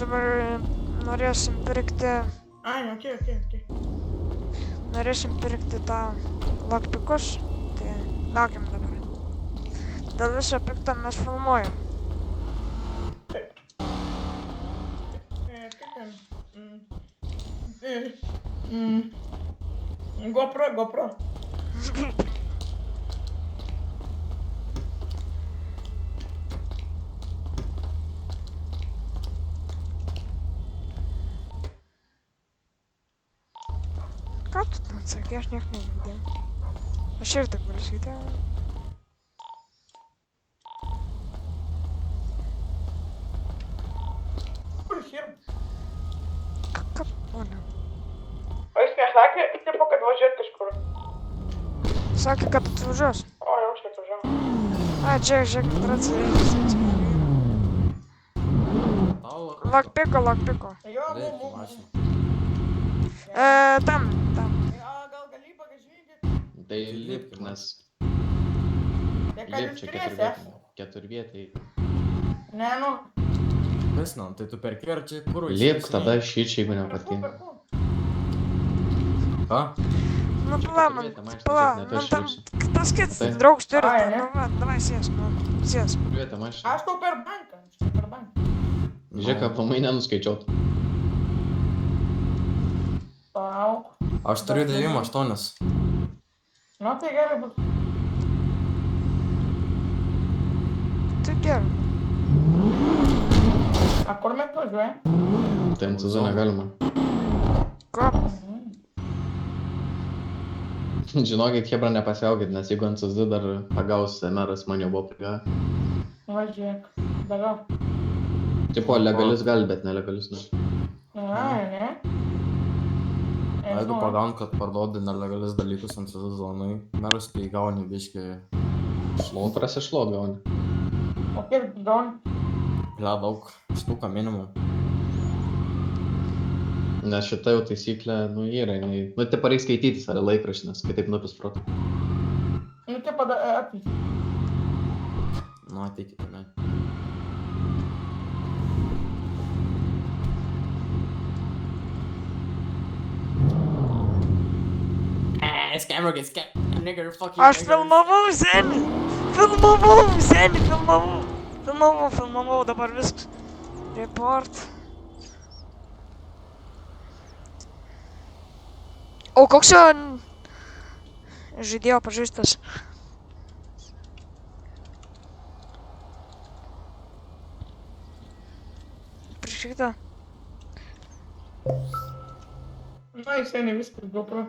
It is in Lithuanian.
dabar norėsim pirkti... Ai, okei. Norėsim pirkti tą lockpickus, tai laukiam dabar. Dėl viso pikto mes filmuojam. Taip. Kaip ten? GoPro. Ką tu ten sakė, aš nieko negirdėjau. Aš ir taip galiu sakyti. Kur šim? Ką? O ne. O jis nesakė, tipo, kad važiuot kažkur. Sakė, kad atvažiuos. O, jau štai atvažiavo. Ai, žiūrėk, atsirėkis. Lockpicko. Jo, Tam. Gal gali bagažinį? Tai lipk, nes Tai ką lipk jūs čia turėsite? keturvietai. Ne, nu. Kas, nu, tai tu perki ar čia kur? Lipk tada šičia, jeigu nepatinka. Ką? Nu, pala, man tam kitas kits Taip. draugs turi. Ai, ne? Nu, va, davai sėsk. Keturvietą mašiną. Aš tau per banką. Žiūrėk, aplamai nenuskaičiuot. Palauk. Aš turiu 98. Nu, tai gerai bus. Tai gerai. A kur mes važiuojam? Tai ant sezoną galima. Ką? Žinokit, Hebra nepasiaukit, nes jeigu ant SSD dar pagaus meras, man jau buvo prigavę. Važiuok. Dalau. Tipo, legalius gali, bet nelegalius ne. Ai, ne? Jeigu pagaun, kad parduodi nelegalius dalykus ant sezonui, meras tai gauni biškį Nu, šlotą. prasišlot gauni. O kiek gauni? Ble, daug. Štuką minimum. Nes šita jau taisyklė, nu, yra, jinai... Nu, tipo, reikia skaitytis, ar laikraštį, nes kitaip nupis proto. Nu, tai atvyk. Nu, ateikite, ne. Scammer, nigger, fuck you, Aš filmavau senį! Filmavau, dabar viskas. Report. O koks jo žaidėjo pažaistas? Prieš kitą. Na, jisai ne viskas GoPro.